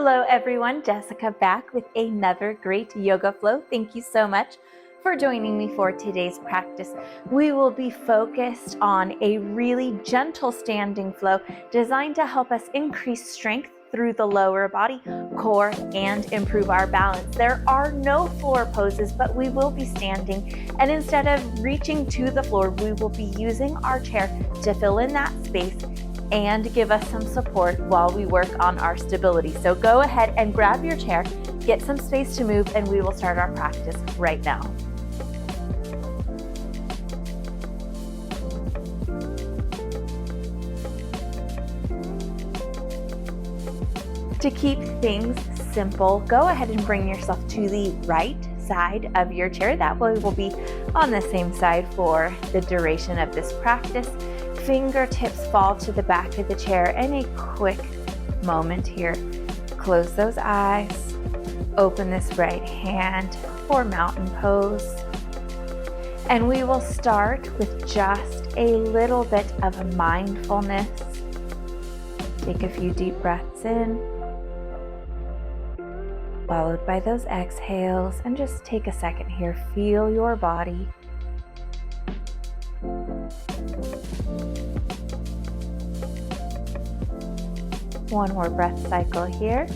Hello everyone, Jessica back with another great yoga flow. Thank you so much for joining me for today's practice. We will be focused on a really gentle standing flow designed to help us increase strength through the lower body, core, and improve our balance. There are no floor poses, but we will be standing, and instead of reaching to the floor, we will be using our chair to fill in that space and give us some support while we work on our stability. So go ahead and grab your chair, get some space to move, and we will start our practice right now. To keep things simple, go ahead and bring yourself to the right side of your chair. That way we'll be on the same side for the duration of this practice. Fingertips fall to the back of the chair, and a quick moment here. Close those eyes. Open this right hand for mountain pose. And we will start with just a little bit of mindfulness. Take a few deep breaths in, followed by those exhales, and just take a second here. Feel your body. One more breath cycle here.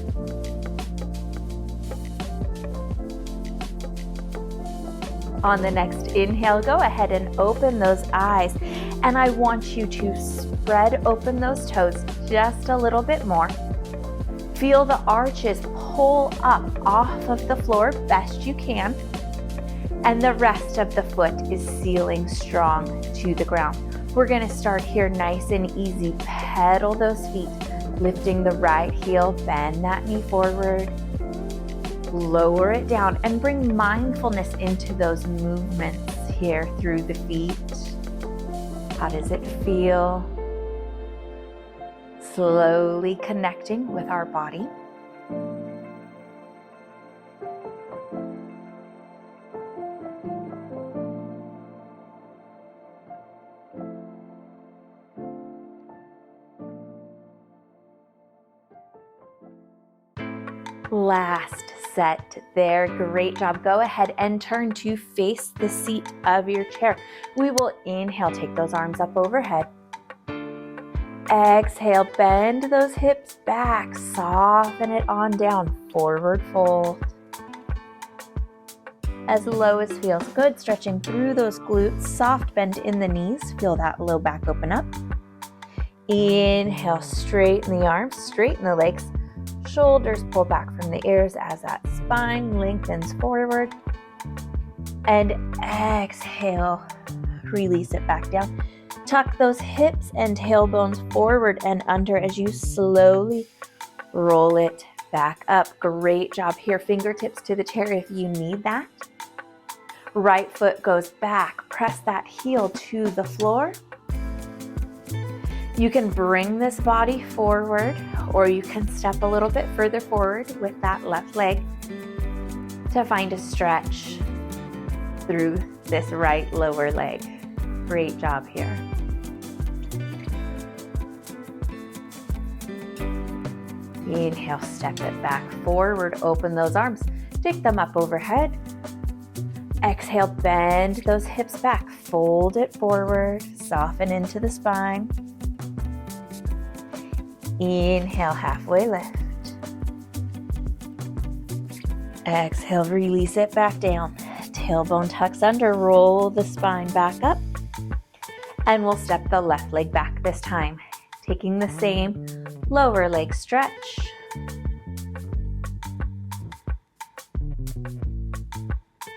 On the next inhale, go ahead and open those eyes. And I want you to spread open those toes just a little bit more. Feel the arches pull up off of the floor best you can. And the rest of the foot is sealing strong to the ground. We're going to start here nice and easy. Pedal those feet. Lifting the right heel, bend that knee forward, lower it down, and bring mindfulness into those movements here through the feet. How does it feel? Slowly connecting with our body. Last set there. Great job. Go ahead and turn to face the seat of your chair. We will inhale, take those arms up overhead. Exhale, bend those hips back, soften it on down, forward fold. As low as feels good, stretching through those glutes, soft bend in the knees. Feel that low back open up. Inhale, straighten the arms, straighten the legs. Shoulders pull back from the ears as that spine lengthens forward. And exhale, release it back down. Tuck those hips and tailbones forward and under as you slowly roll it back up. Great job here. Fingertips to the chair if you need that. Right foot goes back. Press that heel to the floor. You can bring this body forward, or you can step a little bit further forward with that left leg to find a stretch through this right lower leg. Great job here. Inhale, step it back forward, open those arms, take them up overhead. Exhale, bend those hips back, fold it forward, soften into the spine. Inhale, halfway lift. Exhale, release it back down. Tailbone tucks under, roll the spine back up. And we'll step the left leg back this time, taking the same lower leg stretch.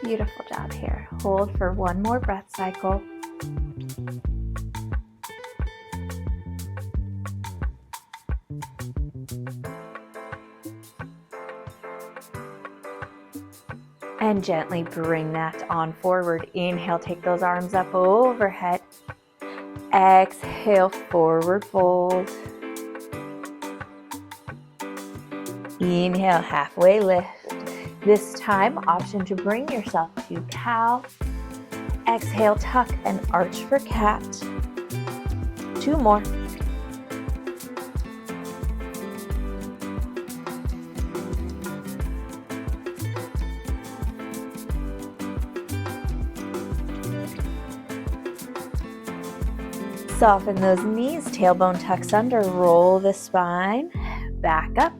Beautiful job here. Hold for one more breath cycle. And gently bring that on forward. Inhale, take those arms up overhead. Exhale, forward fold. Inhale, halfway lift. This time, option to bring yourself to cow. Exhale, tuck and arch for cat. 2 more. Soften those knees, tailbone tucks under, roll the spine, back up.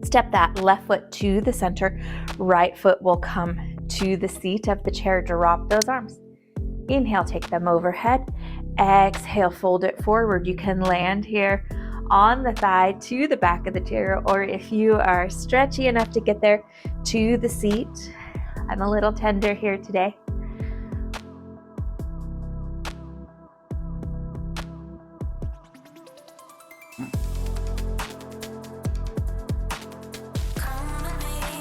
Step that left foot to the center, right foot will come to the seat of the chair, drop those arms. Inhale, take them overhead. Exhale, fold it forward. You can land here on the thigh to the back of the chair, or if you are stretchy enough to get there, to the seat. I'm a little tender here today.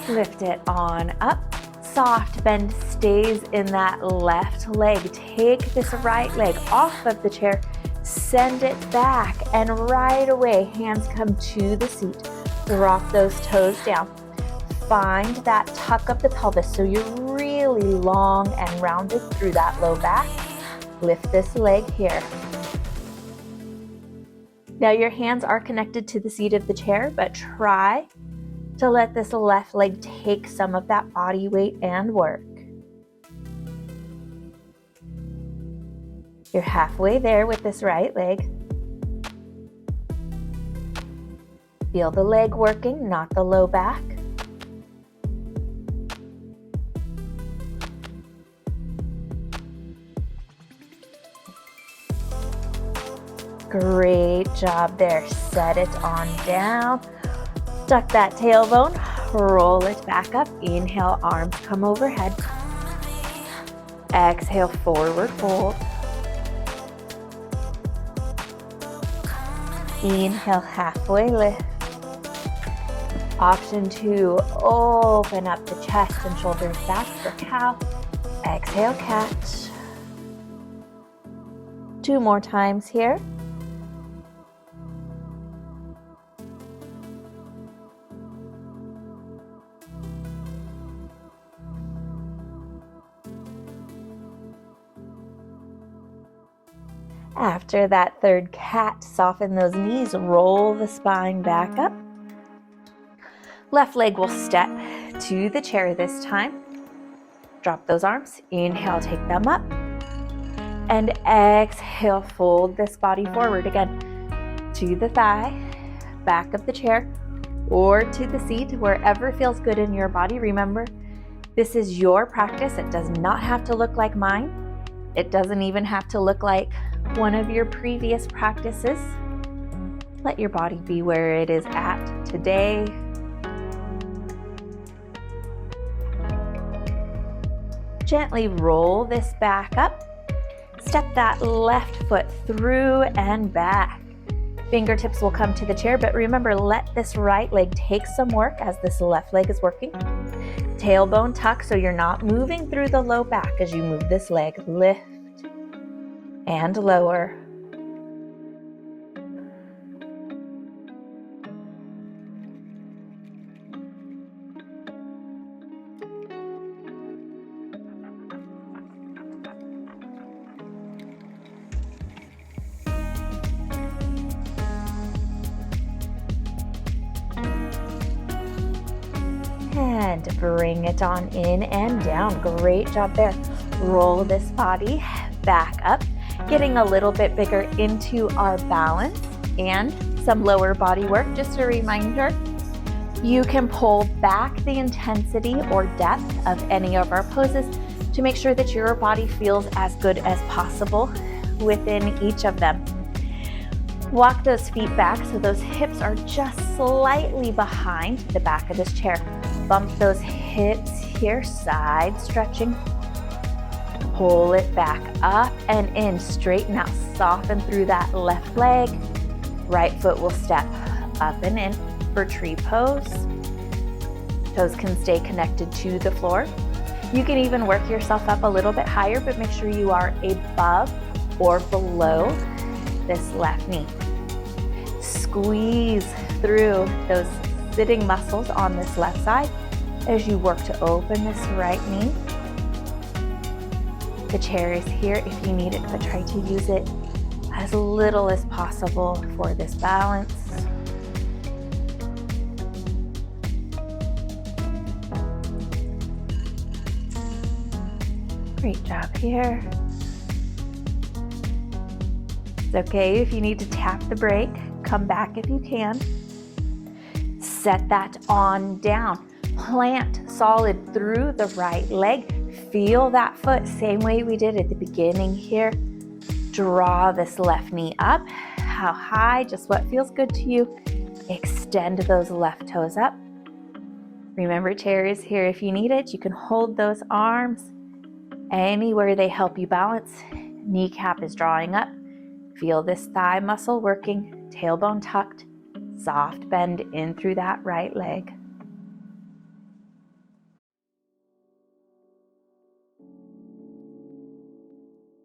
Lift it on up. Soft bend stays in that left leg. Take this right leg off of the chair, send it back, and right away, hands come to the seat. Drop those toes down. Find that tuck of the pelvis so you're really long and rounded through that low back. Lift this leg here. Now your hands are connected to the seat of the chair, but try to let this left leg take some of that body weight and work. You're halfway there with this right leg. Feel the leg working, not the low back. Great job there. Set it on down. Tuck that tailbone, roll it back up. Inhale, arms come overhead. Exhale, forward fold. Inhale, halfway lift. Option 2, open up the chest and shoulders back for cow. Exhale, cat. 2 more times here. After that third cat, soften those knees, roll the spine back up. Left leg will step to the chair this time. Drop those arms. Inhale, take them up. And exhale, fold this body forward again to the thigh, back of the chair, or to the seat, wherever feels good in your body. Remember, this is your practice. It does not have to look like mine. It doesn't even have to look like one of your previous practices. Let your body be where it is at today. Gently roll this back up. Step that left foot through and back. Fingertips will come to the chair, but remember, let this right leg take some work as this left leg is working. Tailbone tuck so you're not moving through the low back as you move this leg. Lift and lower. And bring it on in and down. Great job there. Roll this body back up, getting a little bit bigger into our balance and some lower body work. Just a reminder, you can pull back the intensity or depth of any of our poses to make sure that your body feels as good as possible within each of them. Walk those feet back so those hips are just slightly behind the back of this chair. Bump those hips here, side stretching. Pull it back up and in. Straighten out, soften through that left leg. Right foot will step up and in for tree pose. Toes can stay connected to the floor. You can even work yourself up a little bit higher, but make sure you are above or below this left knee. Squeeze through those sitting muscles on this left side as you work to open this right knee. The chair is here if you need it, but try to use it as little as possible for this balance. Great job here. It's okay if you need to tap the brake. Come back if you can. Set that on down. Plant solid through the right leg. Feel that foot, same way we did at the beginning here. Draw this left knee up. How high? Just what feels good to you. Extend those left toes up. Remember, chair is here if you need it. You can hold those arms anywhere they help you balance. Kneecap is drawing up. Feel this thigh muscle working. Tailbone tucked. Soft bend in through that right leg.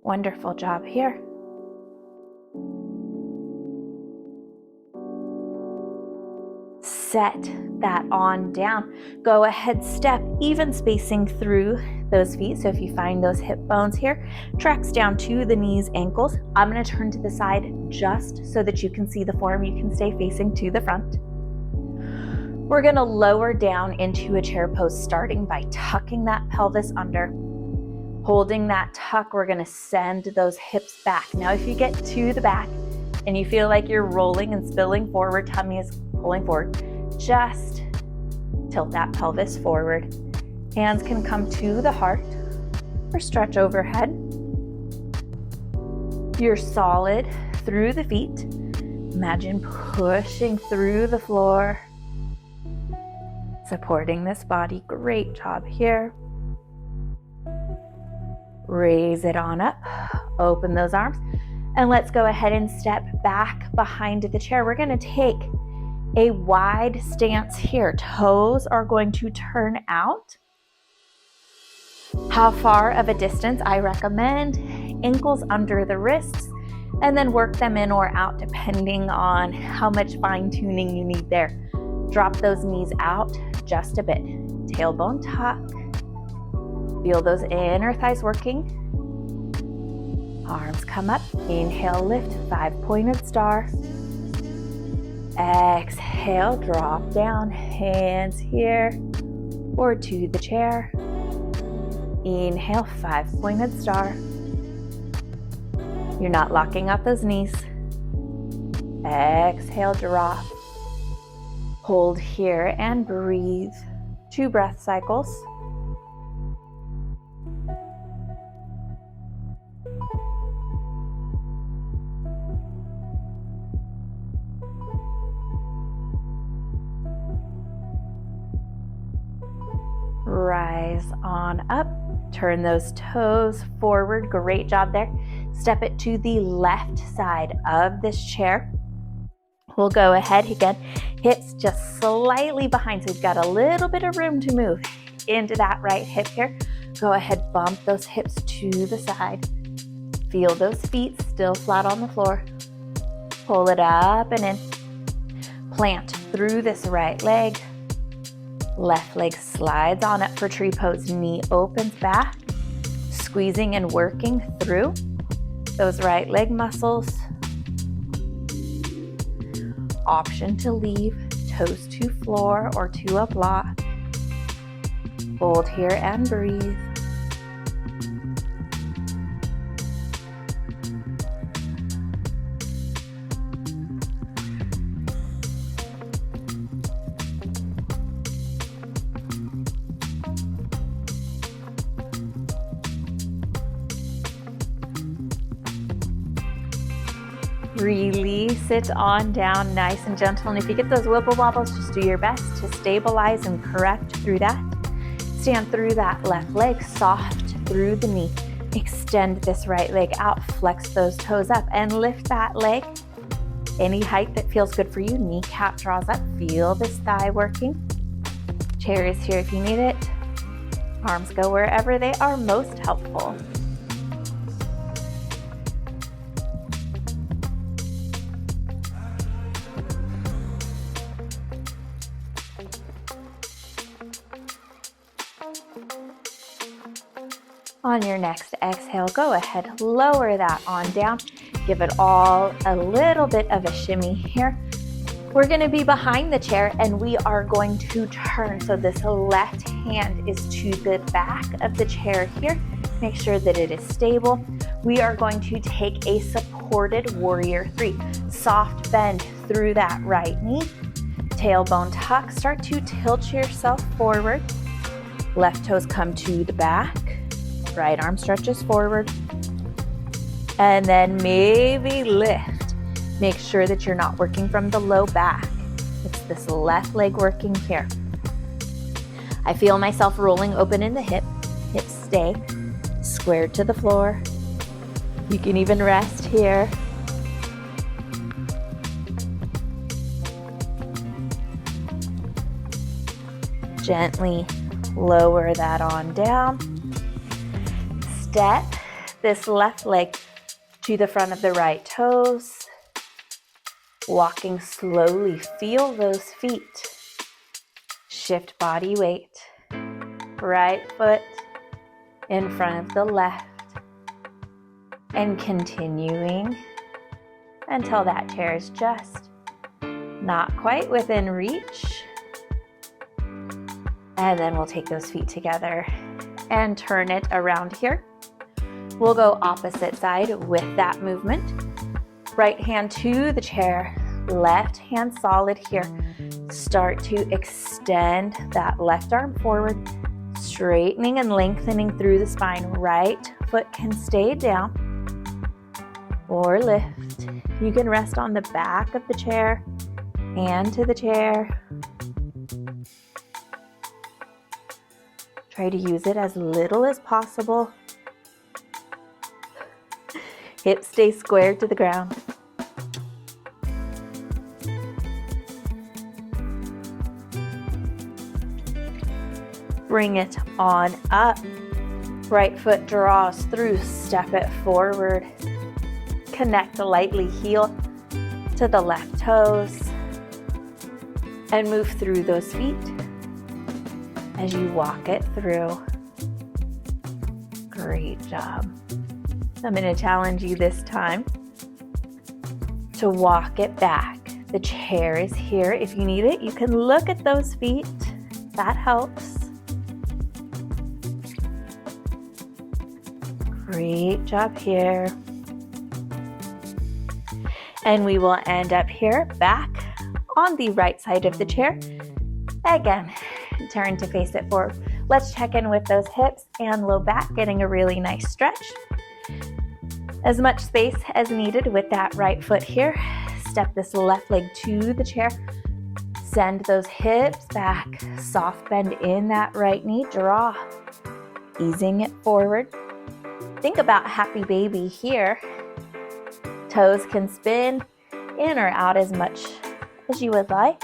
Wonderful job here. Set that on down. Go ahead, step even spacing through those feet. So if you find those hip bones here, tracks down to the knees, ankles. I'm going to turn to the side just so that you can see the form. You can stay facing to the front. We're going to lower down into a chair pose, starting by tucking that pelvis under. Holding that tuck, we're going to send those hips back. Now, if you get to the back and you feel like you're rolling and spilling forward, tummy is pulling forward, just tilt that pelvis forward. Hands can come to the heart or stretch overhead. You're solid through the feet. Imagine pushing through the floor, supporting this body. Great job here. Raise it on up, open those arms, and let's go ahead and step back behind the chair. We're going to take a wide stance here. Toes are going to turn out. How far of a distance? I recommend ankles under the wrists, and then work them in or out depending on how much fine tuning you need there. Drop those knees out just a bit. Tailbone tuck. Feel those inner thighs working. Arms come up. Inhale, lift, 5-pointed star. Exhale, drop down. Hands here or to the chair. Inhale, 5-pointed star. You're not locking up those knees. Exhale, drop. Hold here and breathe. 2 breath cycles. Rise on up. Turn those toes forward. Great job there. Step it to the left side of this chair. We'll go ahead again. Hips just slightly behind, so we've got a little bit of room to move into that right hip here. Go ahead, bump those hips to the side. Feel those feet still flat on the floor. Pull it up and in. Plant through this right leg. Left leg slides on up for tree pose. Knee opens back. Squeezing and working through those right leg muscles. Option to leave toes to floor or to a block. Hold here and breathe. Release it on down, nice and gentle. And if you get those wibble wobbles, just do your best to stabilize and correct through that. Stand through that left leg, soft through the knee. Extend this right leg out, flex those toes up, and lift that leg any height that feels good for you. Kneecap draws up, feel this thigh working. Chair is here if you need it. Arms go wherever they are most helpful. On your next exhale, go ahead, lower that on down. Give it all a little bit of a shimmy here. We're going to be behind the chair and we are going to turn. So this left hand is to the back of the chair here. Make sure that it is stable. We are going to take a supported warrior 3. Soft bend through that right knee. Tailbone tuck. Start to tilt yourself forward. Left toes come to the back. Right arm stretches forward. And then maybe lift. Make sure that you're not working from the low back. It's this left leg working here. I feel myself rolling open in the hip. Hips stay squared to the floor. You can even rest here. Gently lower that on down. Step this left leg to the front of the right toes. Walking slowly, feel those feet. Shift body weight. Right foot in front of the left. And continuing until that chair is just not quite within reach. And then we'll take those feet together and turn it around here. We'll go opposite side with that movement. Right hand to the chair, left hand solid here. Start to extend that left arm forward, straightening and lengthening through the spine. Right foot can stay down or lift. You can rest on the back of the chair, hand to the chair. Try to use it as little as possible. Hips stay squared to the ground. Bring it on up. Right foot draws through, step it forward. Connect lightly, heel to the left toes. And move through those feet as you walk it through. Great job. I'm going to challenge you this time to walk it back. The chair is here. If you need it, you can look at those feet. That helps. Great job here. And we will end up here back on the right side of the chair. Again, turn to face it forward. Let's check in with those hips and low back, getting a really nice stretch. As much space as needed with that right foot here. Step this left leg to the chair. Send those hips back. Soft bend in that right knee. Draw. Easing it forward. Think about happy baby here. Toes can spin in or out as much as you would like.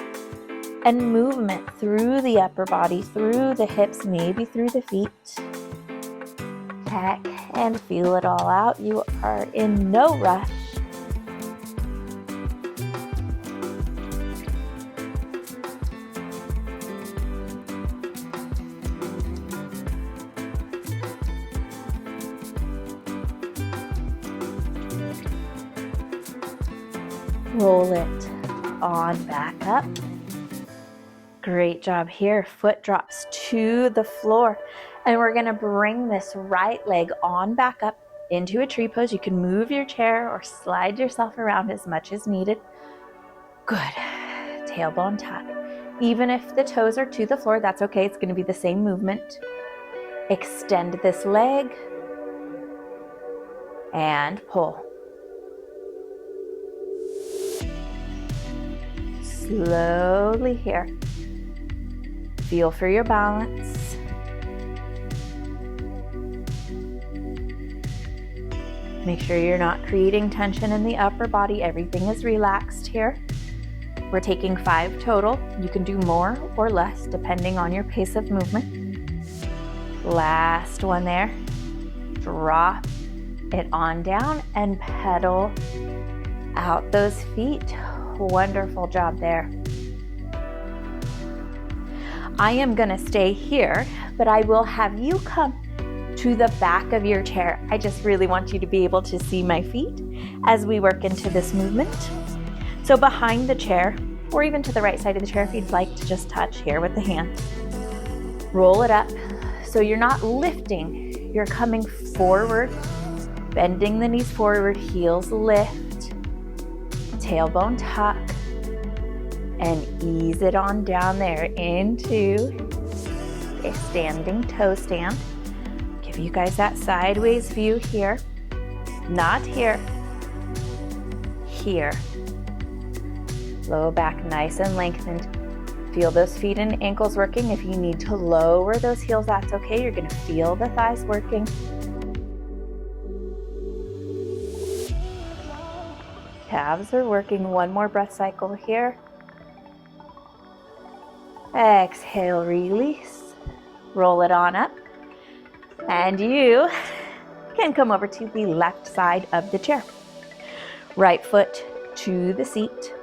And movement through the upper body, through the hips, maybe through the feet. Check and feel it all out. You are in no rush. Roll it on back up. Great job here. Foot drops to the floor. And we're going to bring this right leg on back up into a tree pose. You can move your chair or slide yourself around as much as needed. Good. Tailbone tuck. Even if the toes are to the floor, that's okay. It's going to be the same movement. Extend this leg and pull. Slowly here. Feel for your balance. Make sure you're not creating tension in the upper body. Everything is relaxed here. We're taking 5 total. You can do more or less depending on your pace of movement. Last one there. Drop it on down and pedal out those feet. Wonderful job there. I am going to stay here, but I will have you come to the back of your chair. I just really want you to be able to see my feet as we work into this movement. So behind the chair, or even to the right side of the chair if you'd like to just touch here with the hand. Roll it up so you're not lifting, you're coming forward, bending the knees forward, heels lift, tailbone tuck, and ease it on down there into a standing toe stand. Give you guys that sideways view here, not here, here. Low back nice and lengthened. Feel those feet and ankles working. If you need to lower those heels, that's okay. You're gonna feel the thighs working. Calves are working. One more breath cycle here. Exhale, release. Roll it on up. And you can come over to the left side of the chair. Right foot to the seat.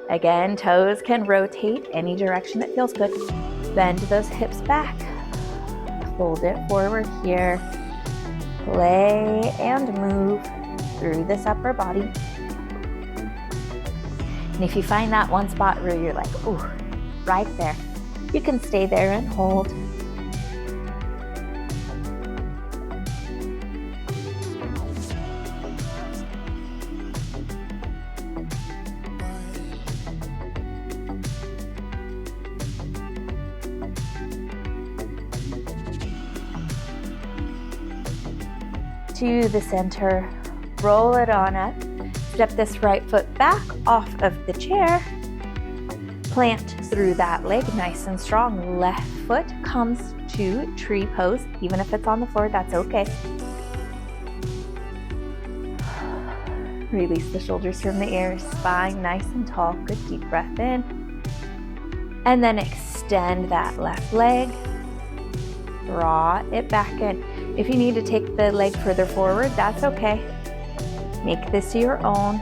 Again, toes can rotate any direction that feels good. Bend those hips back. Fold it forward here. Play and move through this upper body. And if you find that one spot where you're like, ooh, right there, you can stay there and hold. To the center, roll it on up. Step this right foot back off of the chair. Plant through that leg nice and strong. Left foot comes to tree pose. Even if it's on the floor, that's okay. Release the shoulders from the ears, spine nice and tall. Good deep breath in. And then extend that left leg. Draw it back in. If you need to take the leg further forward, that's okay. Make this your own.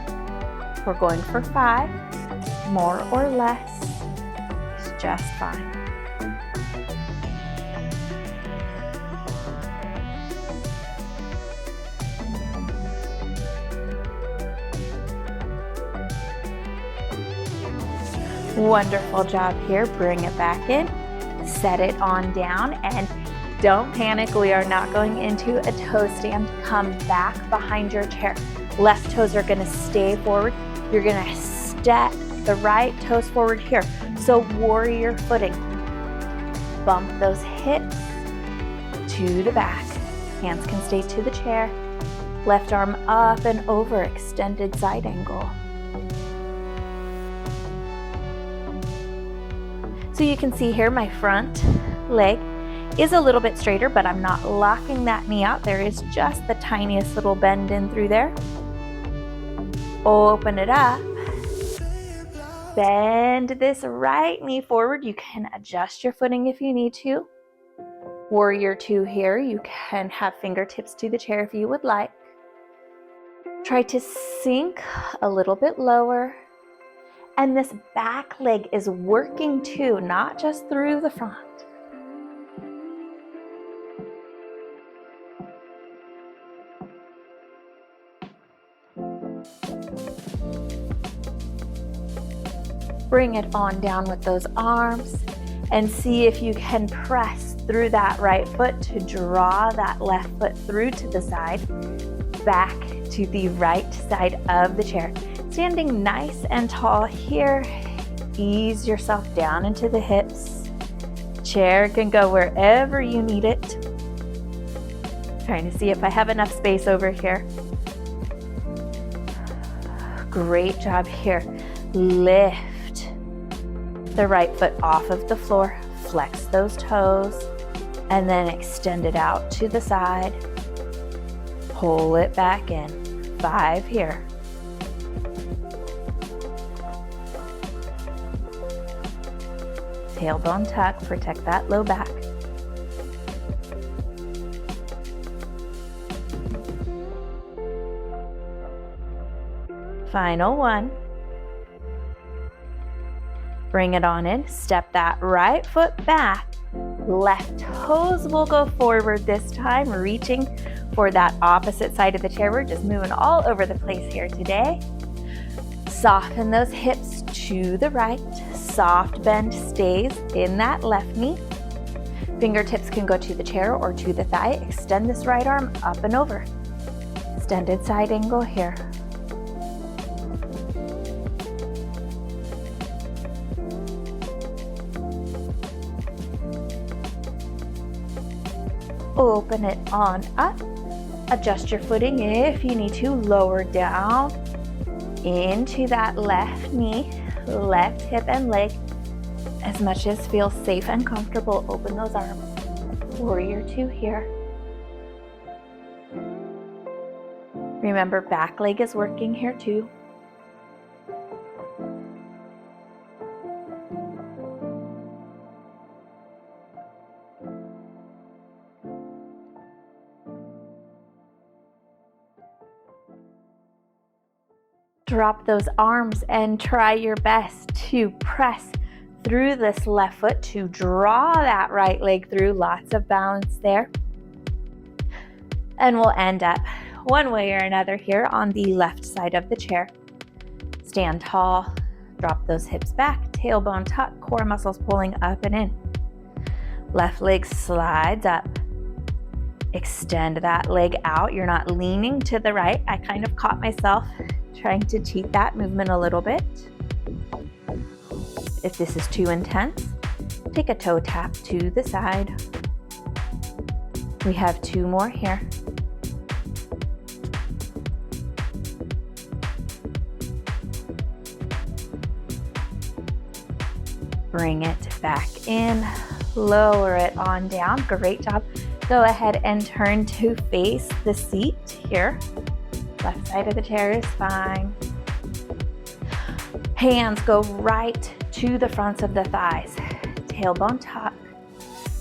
We're going for 5. More or less is just fine. Wonderful job here. Bring it back in. Set it on down and don't panic. We are not going into a toe stand. Come back behind your chair. Left toes are going to stay forward. You're going to step the right toes forward here. So warrior footing. Bump those hips to the back. Hands can stay to the chair. Left arm up and over, extended side angle. So you can see here my front leg is a little bit straighter, but I'm not locking that knee out. There is just the tiniest little bend in through there. Open it up. Bend this right knee forward. You can adjust your footing if you need to. Warrior 2 here. You can have fingertips to the chair if you would like. Try to sink a little bit lower. And this back leg is working too, not just through the front. Bring it on down with those arms and see if you can press through that right foot to draw that left foot through to the side, back to the right side of the chair. Standing nice and tall here, ease yourself down into the hips. Chair can go wherever you need it. Trying to see if I have enough space over here. Great job here. Lift the right foot off of the floor, flex those toes, and then extend it out to the side. Pull it back in. 5 here. Tailbone tuck, protect that low back. Final one. Bring it on in, step that right foot back. Left toes will go forward this time, reaching for that opposite side of the chair. We're just moving all over the place here today. Soften those hips to the right. Soft bend stays in that left knee. Fingertips can go to the chair or to the thigh. Extend this right arm up and over. Extended side angle here. Open it on up. Adjust your footing if you need to. Lower down into that left knee, left hip and leg. As much as feels safe and comfortable, open those arms. Warrior two here. Remember, back leg is working here too. Drop those arms and try your best to press through this left foot to draw that right leg through. Lots of balance there. And we'll end up one way or another here on the left side of the chair. Stand tall, drop those hips back, tailbone tuck, core muscles pulling up and in. Left leg slides up. Extend that leg out. You're not leaning to the right. I kind of caught myself trying to cheat that movement a little bit. If this is too intense, take a toe tap to the side. We have two more here. Bring it back in, lower it on down. Great job. Go ahead and turn to face the seat here. Left side of the chair is fine. Hands go right to the fronts of the thighs. Tailbone tuck.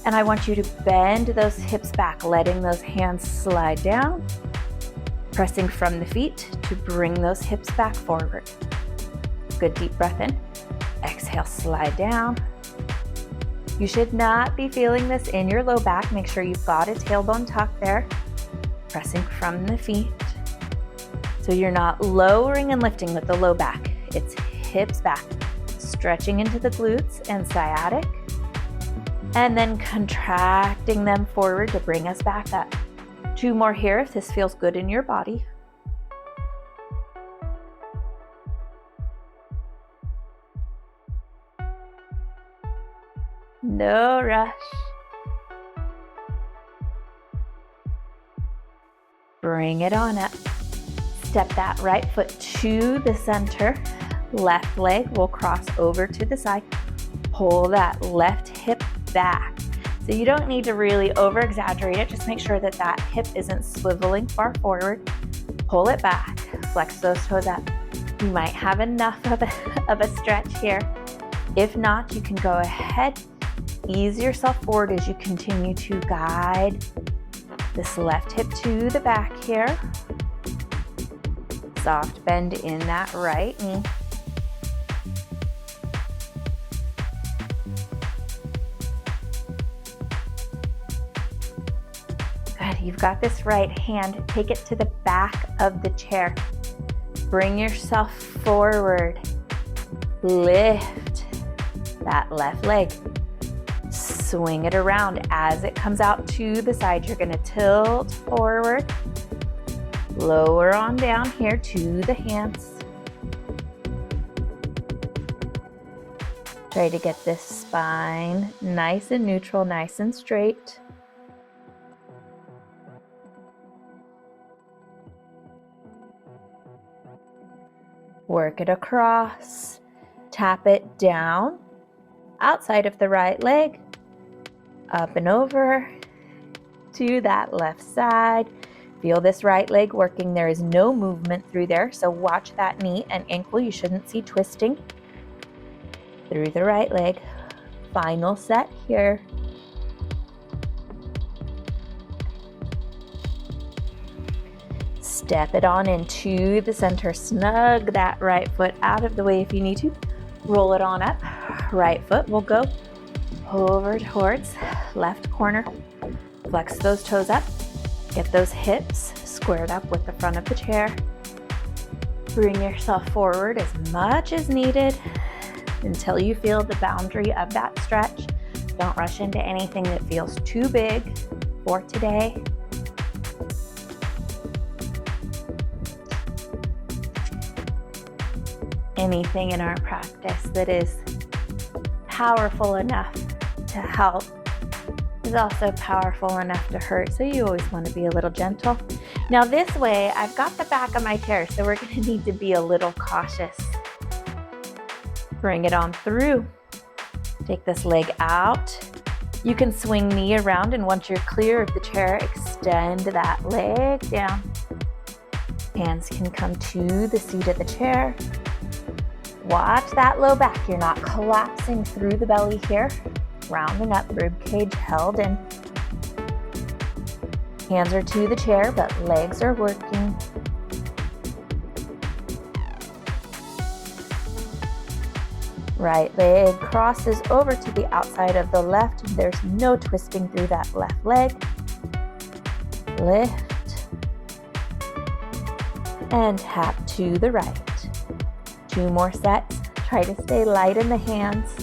And I want you to bend those hips back, letting those hands slide down. Pressing from the feet to bring those hips back forward. Good deep breath in. Exhale, slide down. You should not be feeling this in your low back. Make sure you've got a tailbone tuck there. Pressing from the feet. So you're not lowering and lifting with the low back. It's hips back, stretching into the glutes and sciatic, and then contracting them forward to bring us back up. Two more here if this feels good in your body. No rush. Bring it on up. Step that right foot to the center. Left leg will cross over to the side. Pull that left hip back. So you don't need to really over exaggerate it. Just make sure that that hip isn't swiveling far forward. Pull it back. Flex those toes up. You might have enough of a stretch here. If not, you can go ahead. Ease yourself forward as you continue to guide this left hip to the back here. Soft bend in that right knee. Good, you've got this right hand. Take it to the back of the chair. Bring yourself forward. Lift that left leg. Swing it around. As it comes out to the side, you're gonna tilt forward. Lower on down here to the hands. Try to get this spine nice and neutral, nice and straight. Work it across. Tap it down. Outside of the right leg. Up and over to that left side. Feel this right leg working. There is no movement through there, so watch that knee and ankle. You shouldn't see twisting through the right leg. Final set here. Step it on into the center. Snug that right foot out of the way if you need to. Roll it on up. Right foot will go over towards left corner. Flex those toes up. Get those hips squared up with the front of the chair. Bring yourself forward as much as needed until you feel the boundary of that stretch. Don't rush into anything that feels too big for today. Anything in our practice that is powerful enough to help is also powerful enough to hurt, so you always want to be a little gentle. Now this way, I've got the back of my chair, so we're going to need to be a little cautious. Bring it on through. Take this leg out. You can swing knee around, and once you're clear of the chair, extend that leg down. Hands can come to the seat of the chair. Watch that low back. You're not collapsing through the belly here. Rounding up, rib cage held in. Hands are to the chair, but legs are working. Right leg crosses over to the outside of the left. There's no twisting through that left leg. Lift. And tap to the right. 2 more sets. Try to stay light in the hands.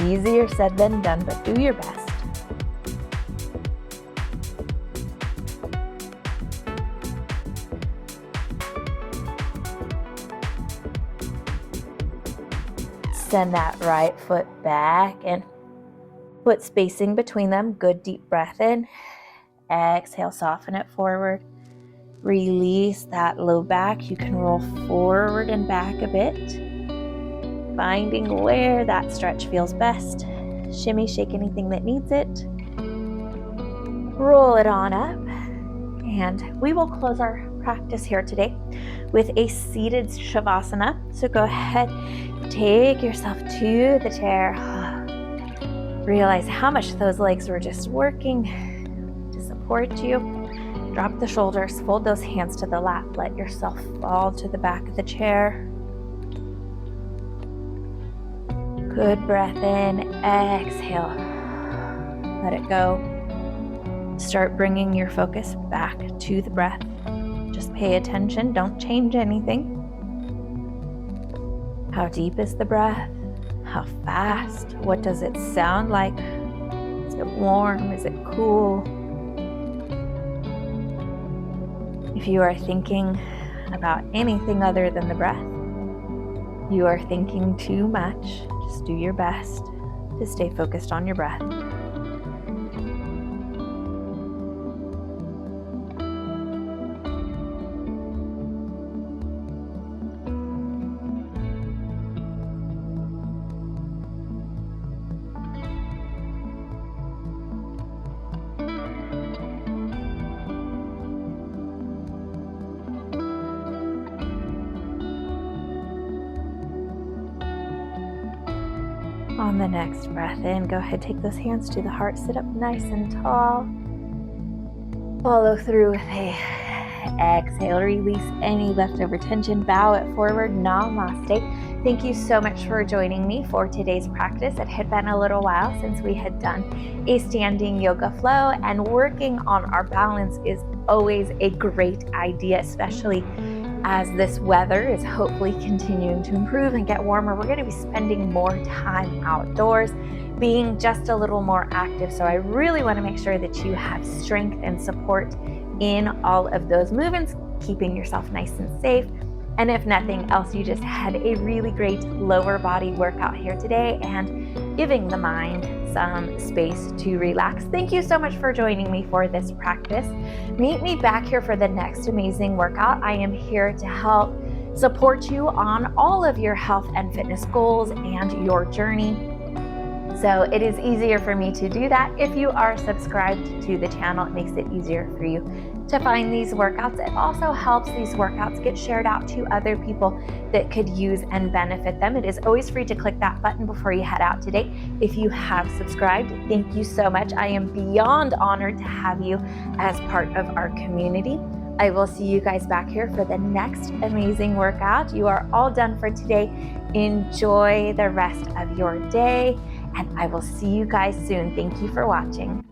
Easier said than done, but do your best. Send that right foot back and foot spacing between them. Good deep breath in. Exhale, soften it forward. Release that low back. You can roll forward and back a bit, finding where that stretch feels best. Shimmy, shake anything that needs it. Roll it on up. And we will close our practice here today with a seated Shavasana. So go ahead, take yourself to the chair. Realize how much those legs were just working to support you. Drop the shoulders, fold those hands to the lap. Let yourself fall to the back of the chair. Good breath in, exhale. Let it go. Start bringing your focus back to the breath. Just pay attention, don't change anything. How deep is the breath? How fast? What does it sound like? Is it warm? Is it cool? If you are thinking about anything other than the breath, you are thinking too much. Just do your best to stay focused on your breath. On the next breath in, go ahead, take those hands to the heart, sit up nice and tall. Follow through with a exhale, release any leftover tension, bow it forward, namaste. Thank you so much for joining me for today's practice. It had been a little while since we had done a standing yoga flow, and working on our balance is always a great idea, especially as this weather is hopefully continuing to improve and get warmer. We're going to be spending more time outdoors, being just a little more active. So I really want to make sure that you have strength and support in all of those movements, keeping yourself nice and safe. And if nothing else, you just had a really great lower body workout here today and giving the mind some space to relax. Thank you so much for joining me for this practice. Meet me back here for the next amazing workout. I am here to help support you on all of your health and fitness goals and your journey. So it is easier for me to do that if you are subscribed to the channel. It makes it easier for you to find these workouts. It also helps these workouts get shared out to other people that could use and benefit them. It is always free to click that button before you head out today. If you have subscribed, thank you so much. I am beyond honored to have you as part of our community. I will see you guys back here for the next amazing workout. You are all done for today. Enjoy the rest of your day, and I will see you guys soon. Thank you for watching.